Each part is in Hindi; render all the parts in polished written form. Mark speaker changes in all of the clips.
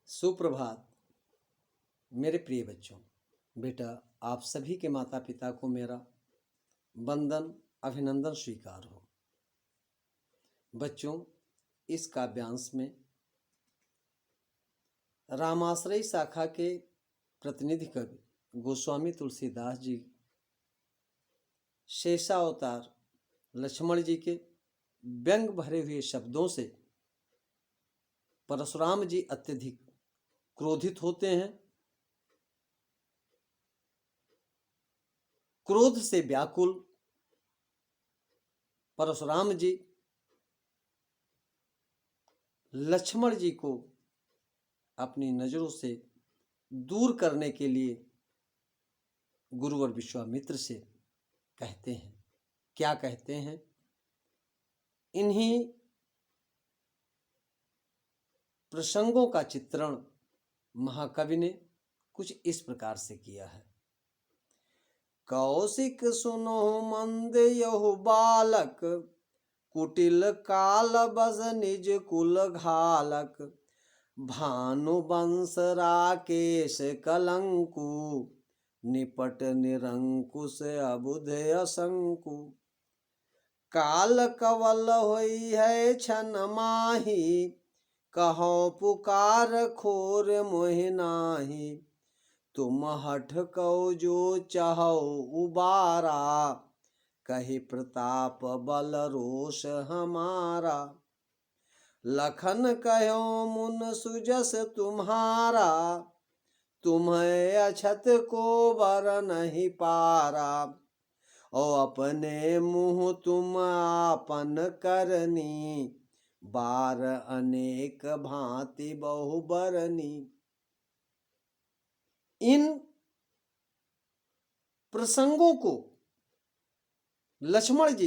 Speaker 1: सुप्रभात मेरे प्रिय बच्चों। बेटा, आप सभी के माता पिता को मेरा वंदन अभिनंदन स्वीकार हो। बच्चों, इस काव्यांश में रामाश्रयी शाखा के प्रतिनिधि कवि गोस्वामी तुलसीदास जी शेषावतार लक्ष्मण जी के व्यंग भरे हुए शब्दों से परशुराम जी अत्यधिक क्रोधित होते हैं। क्रोध से व्याकुल परशुराम जी लक्ष्मण जी को अपनी नजरों से दूर करने के लिए गुरुवर विश्वामित्र से कहते हैं। क्या कहते हैं? इन्हीं प्रसंगों का चित्रण महाकवि ने कुछ इस प्रकार से किया है। कौशिक सुनो मंद यहु बालक, कुटिल काल बस निज कुल घालक। भानु वंश राकेश कलंकु, निपट निरंकुश अबुध असंकु। काल कवल होई है छन माही, कहो पुकार खोर मोहि नाही। तुम हठ कहो जो चाहो उबारा, कहि प्रताप बल रोष हमारा। लखन कहो मुन सुजस तुम्हारा, तुम्हें अछत को बर नहीं पारा। ओ अपने मुँह तुम आपन करनी, बार अनेक भांति बहु बरनी। इन प्रसंगों को लक्ष्मण जी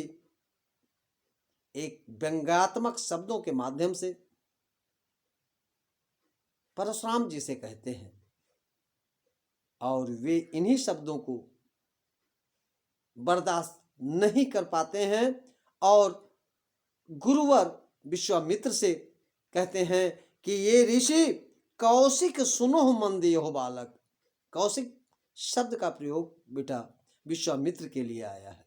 Speaker 1: एक व्यंग्यात्मक शब्दों के माध्यम से परशुराम जी से कहते हैं और वे इन्हीं शब्दों को बर्दाश्त नहीं कर पाते हैं और गुरुवर विश्वामित्र से कहते हैं कि ये ऋषि कौशिक सुनो मंद यहो बालक। कौशिक शब्द का प्रयोग बेटा विश्वामित्र के लिए आया है।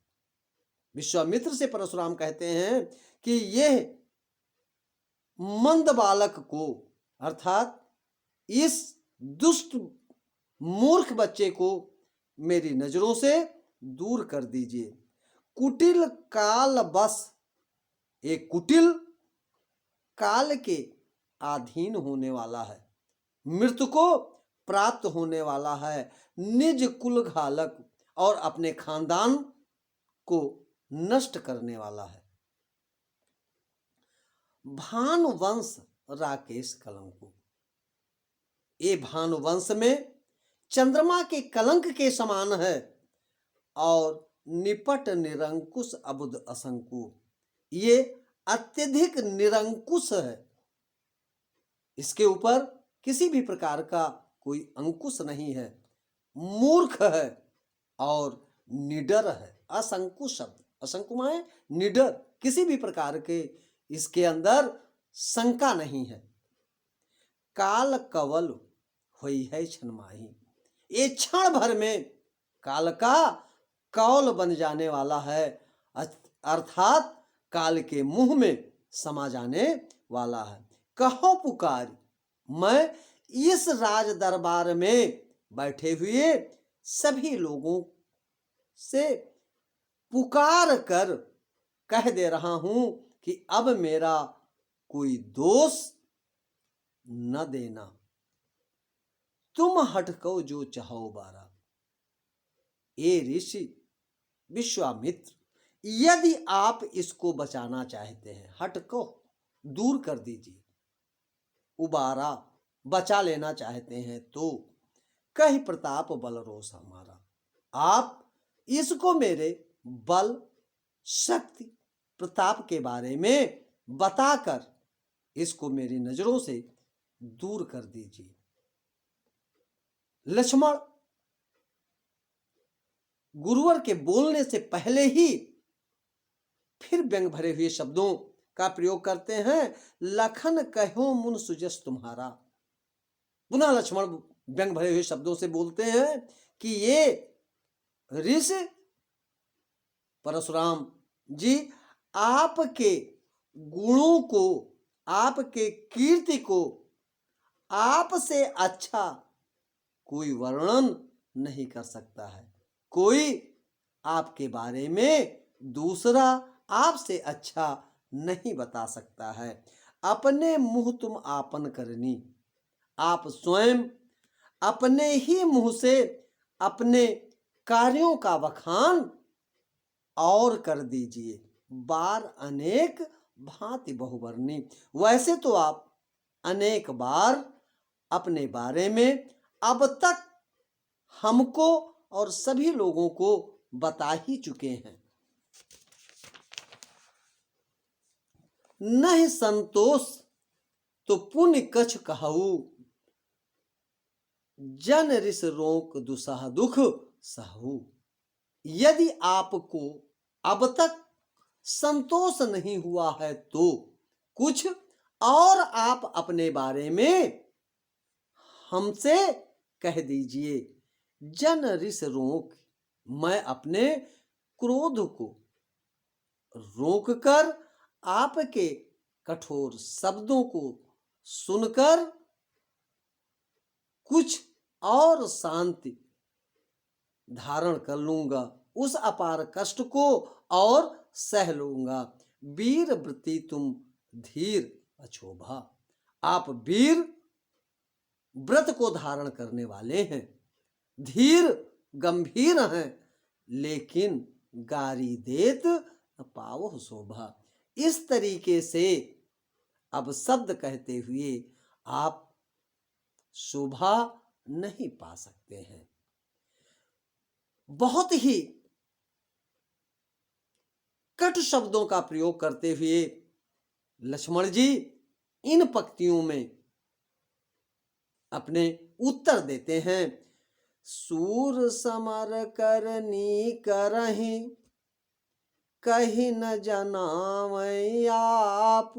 Speaker 1: विश्वामित्र से परशुराम कहते हैं कि यह मंद बालक को, अर्थात इस दुष्ट मूर्ख बच्चे को मेरी नजरों से दूर कर दीजिए। कुटिल काल बस, एक कुटिल काल के अधीन होने वाला है, मृत्यु को प्राप्त होने वाला है, निज कुल घालक और अपने खानदान को नष्ट करने वाला है। भानुवंश राकेश कलंकु, ये भानुवंश में चंद्रमा के कलंक के समान है और निपट निरंकुश अबुध असंकु, ये अत्यधिक निरंकुश है। इसके ऊपर किसी भी प्रकार का कोई अंकुश नहीं है, मूर्ख है और निडर है। असंकु शब्द, असंकु माने निडर, किसी भी प्रकार के इसके अंदर शंका नहीं है। काल कवल हुई है क्षण माही, ये क्षण भर में काल का कौल बन जाने वाला है, अर्थात काल के मुंह में समा जाने वाला है। कहो पुकार, मैं इस राज दरबार में बैठे हुए सभी लोगों से पुकार कर कह दे रहा हूं कि अब मेरा कोई दोष न देना। तुम हटको जो चाहो बारा। ये ऋषि विश्वामित्र, यदि आप इसको बचाना चाहते हैं, हटको दूर कर दीजिए, उबारा बचा लेना चाहते हैं तो कहि प्रताप बल रोष हमारा। आप इसको मेरे बल शक्ति प्रताप के बारे में बताकर इसको मेरी नजरों से दूर कर दीजिए। लक्ष्मण गुरुवर के बोलने से पहले ही फिर व्यंग भरे हुए शब्दों का प्रयोग करते हैं। लखन कहो मुन सुजस तुम्हारा, पुनः लक्ष्मण व्यंग भरे हुए शब्दों से बोलते हैं कि ये ऋषि परशुराम जी आपके गुणों को, आपके कीर्ति को आपसे अच्छा कोई वर्णन नहीं कर सकता है। कोई आपके बारे में दूसरा आपसे अच्छा नहीं बता सकता है। अपने मुंह तुम आपन करनी, आप स्वयं अपने ही मुंह से अपने कार्यों का बखान और कर दीजिए। बार अनेक भांति बहुवर्णी, वैसे तो आप अनेक बार अपने बारे में अब तक हमको और सभी लोगों को बता ही चुके हैं। नहीं संतोष तो पुण्य कछ कहू, जन ऋष रोक दुसह दुख सहू। यदि आपको अब तक संतोष नहीं हुआ है तो कुछ और आप अपने बारे में हमसे कह दीजिए। जन ऋष रोक, मैं अपने क्रोध को रोककर आपके कठोर शब्दों को सुनकर कुछ और शांति धारण कर लूंगा, उस अपार कष्ट को और सह लूंगा। वीर व्रति तुम धीर अछोभा, आप वीर व्रत को धारण करने वाले हैं, धीर गंभीर हैं, लेकिन गारी देत पावो शोभा। इस तरीके से अब शब्द कहते हुए आप शोभा नहीं पा सकते हैं। बहुत ही कटु शब्दों का प्रयोग करते हुए लक्ष्मण जी इन पंक्तियों में अपने उत्तर देते हैं। सूर समर करनी करहि, कही न जनावै आप,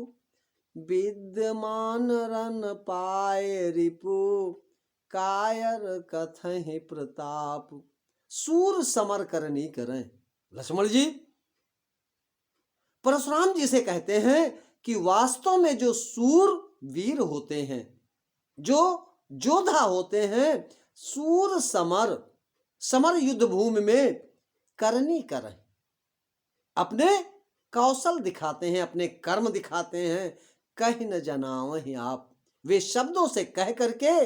Speaker 1: विद्यमान रन पाए रिपु, कायर कथहि प्रताप। सूर समर करनी करें, लक्ष्मण जी परशुराम जी से कहते हैं कि वास्तव में जो सूर वीर होते हैं, जो योद्धा होते हैं, सूर समर, समर युद्ध भूमि में करनी करें, अपने कौशल दिखाते हैं, अपने कर्म दिखाते हैं। कहीं न जनावहि आप, वे शब्दों से कह करके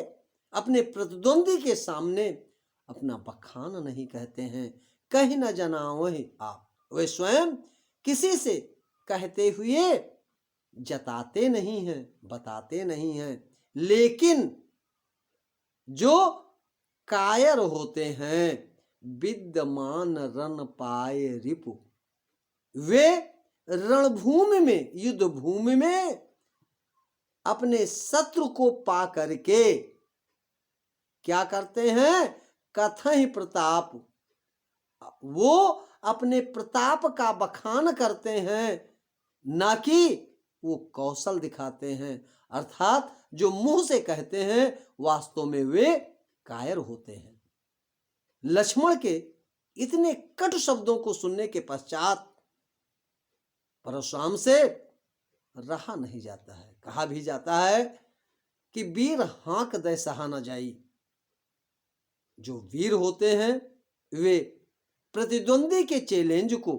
Speaker 1: अपने प्रतिद्वंदी के सामने अपना बखान नहीं कहते हैं। कहीं न जनावहि आप, वे स्वयं किसी से कहते हुए जताते नहीं हैं, बताते नहीं हैं। लेकिन जो कायर होते हैं, विद्यमान रण पाए रिपु, वे रणभूमि में, युद्ध भूमि में अपने शत्रु को पा करके क्या करते हैं? कथहि प्रताप, वो अपने प्रताप का बखान करते हैं, ना कि वो कौशल दिखाते हैं। अर्थात जो मुंह से कहते हैं वास्तव में वे कायर होते हैं। लक्ष्मण के इतने कटु शब्दों को सुनने के पश्चात परशुराम से रहा नहीं जाता है। कहा भी जाता है कि वीर हांक दे सहा न जाई। जो वीर होते हैं वे प्रतिद्वंदी के चैलेंज को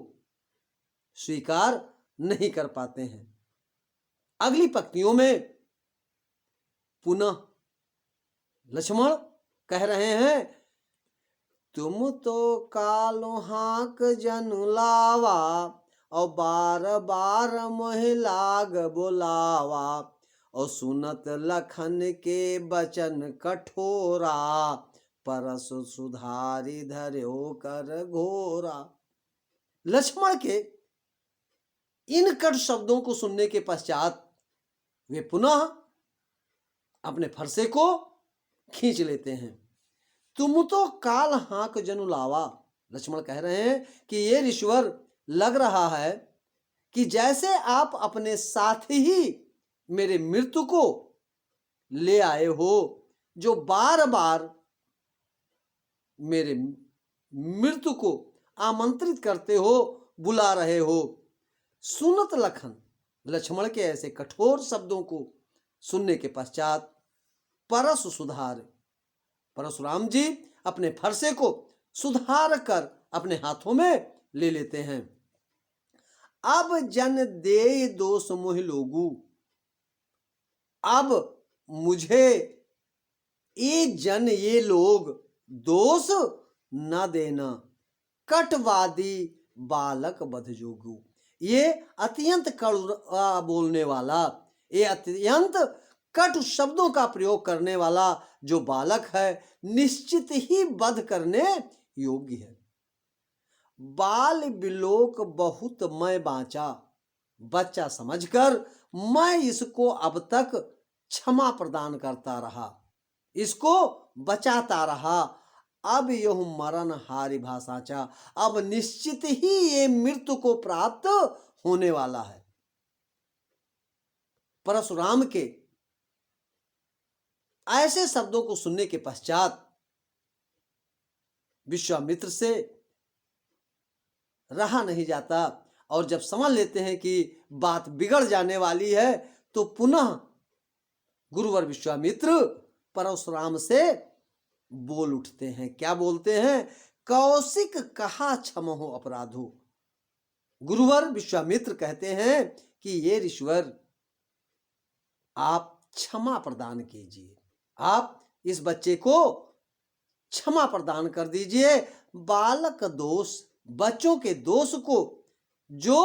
Speaker 1: स्वीकार नहीं कर पाते हैं। अगली पंक्तियों में पुनः लक्ष्मण कह रहे हैं, तुम तो कालो हाक जनु लावा, और बार बार मोहि लाग बोलावा, और सुनत लखन के बचन कठोरा, परस सुधारी धर्यो कर घोरा। लक्ष्मण के इन कट शब्दों को सुनने के पश्चात वे पुनः अपने फरसे को खींच लेते हैं। तुम तो काल हाक जनु लावा, लक्ष्मण कह रहे हैं कि ये ऋषवर लग रहा है कि जैसे आप अपने साथ ही मेरे मृत्यु को ले आए हो, जो बार बार मेरे मृत्यु को आमंत्रित करते हो, बुला रहे हो। सुनत लखन लक्ष्मण के ऐसे कठोर शब्दों को सुनने के पश्चात परशु सुधार परशुराम जी अपने फरसे को सुधार कर अपने हाथों में ले लेते हैं। अब जन दे दोष मोह लोगू, अब मुझे ये लोग दोष न देना। कटवादी बालक बध जोगू, ये अत्यंत कड़वा बोलने वाला, ये अत्यंत कटु शब्दों का प्रयोग करने वाला जो बालक है, निश्चित ही वध करने योग्य है। बाल बिलोक बहुत मैं बाँचा, बच्चा समझकर मैं इसको अब तक क्षमा प्रदान करता रहा, इसको बचाता रहा। अब यह मरण हारि भाषाचा, अब निश्चित ही ये मृत्यु को प्राप्त होने वाला है। परशुराम के ऐसे शब्दों को सुनने के पश्चात विश्वामित्र से रहा नहीं जाता, और जब समझ लेते हैं कि बात बिगड़ जाने वाली है, तो पुनः गुरुवर विश्वामित्र परशुराम से बोल उठते हैं। क्या बोलते हैं? कौशिक कहा क्षमहो अपराधो। गुरुवर विश्वामित्र कहते हैं कि ये ऋषिवर, आप क्षमा प्रदान कीजिए, आप इस बच्चे को क्षमा प्रदान कर दीजिए। बालक दोष, बच्चों के दोष को जो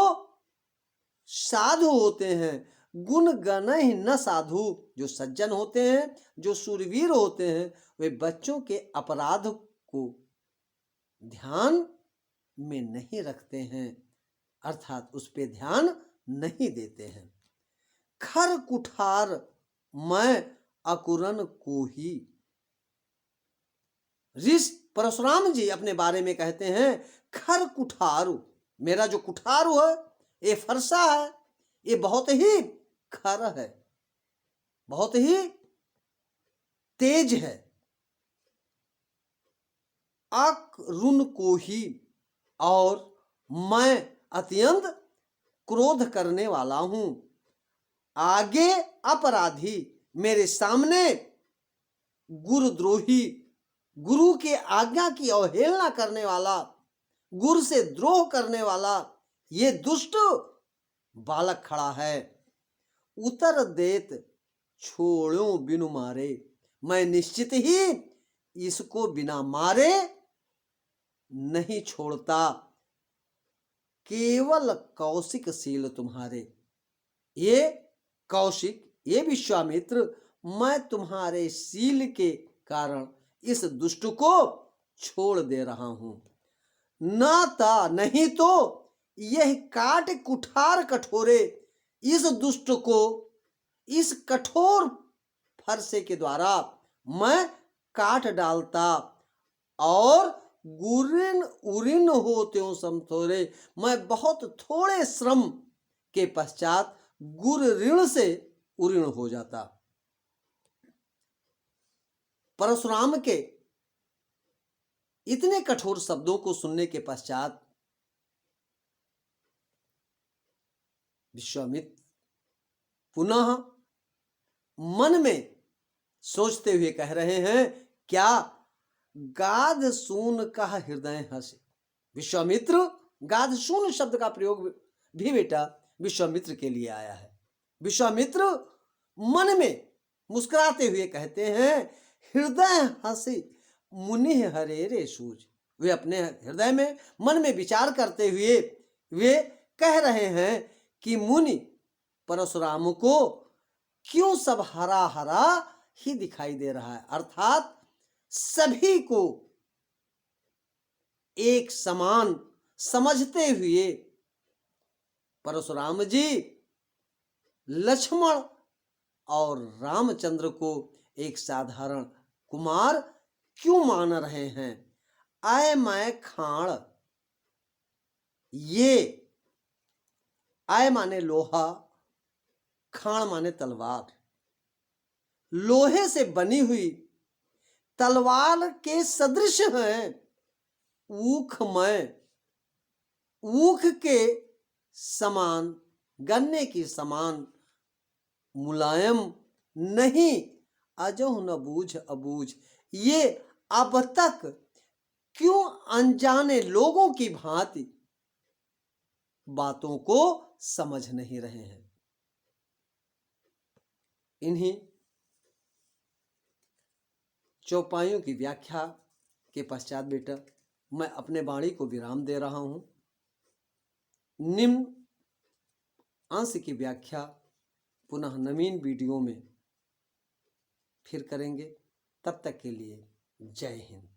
Speaker 1: साधु होते हैं, गुण गण ही न साधु, जो सज्जन होते हैं, जो शूरवीर होते हैं, वे बच्चों के अपराध को ध्यान में नहीं रखते हैं, अर्थात उस पे ध्यान नहीं देते हैं। खर कुठार मैं अकुरन को ही। ऋषि परशुराम जी अपने बारे में कहते हैं, खर कुठारु, मेरा जो कुठारु है, ये फरसा है, ये बहुत ही खर है, बहुत ही तेज है। अकरुन को ही, और मैं अत्यंत क्रोध करने वाला हूं। आगे अपराधी, मेरे सामने गुरुद्रोही, गुरु के आज्ञा की अवहेलना करने वाला, गुरु से द्रोह करने वाला ये दुष्ट बालक खड़ा है। उतर देत छोड़ो बिनु मारे, मैं निश्चित ही इसको बिना मारे नहीं छोड़ता। केवल कौशिक शील तुम्हारे, ये कौशिक, ये विश्वामित्र, मैं तुम्हारे शील के कारण इस दुष्ट को छोड़ दे रहा हूं। नाता नहीं तो यह काट कुठार कठोरे, इस दुष्ट को इस कठोर फरसे के द्वारा मैं काट डालता, और गुरिन उरिन हो त्यों समथोरे, मैं बहुत थोड़े श्रम के पश्चात गुर ऋण से उऋण हो जाता। परशुराम के इतने कठोर शब्दों को सुनने के पश्चात विश्वामित्र पुनः मन में सोचते हुए कह रहे हैं, क्या गाध सून का हृदय हंसे। विश्वामित्र, गाध सून शब्द का प्रयोग भी बेटा विश्वामित्र के लिए आया है। विश्वामित्र मन में मुस्कुराते हुए कहते हैं, हृदय हंसी मुनि हरे रे सूझ। वे अपने हृदय में, मन में विचार करते हुए वे कह रहे हैं कि मुनि परशुराम को क्यों सब हरा हरा ही दिखाई दे रहा है, अर्थात सभी को एक समान समझते हुए परशुराम जी लक्ष्मण और रामचंद्र को एक साधारण कुमार क्यों मान रहे हैं। आय मैं खाण, ये आय माने लोहा, खाण माने तलवार, लोहे से बनी हुई तलवार के सदृश हैं, ऊखमय, ऊख के समान, गन्ने की समान मुलायम नहीं, अजो न बूझ अबूझ। ये अब तक क्यों अनजाने लोगों की भांति बातों को समझ नहीं रहे हैं। इन्हीं चौपाइयों की व्याख्या के पश्चात बेटा मैं अपने वाणी को विराम दे रहा हूं। निम्न अंश की व्याख्या पुनः नवीन वीडियो में फिर करेंगे। तब तक के लिए जय हिंद।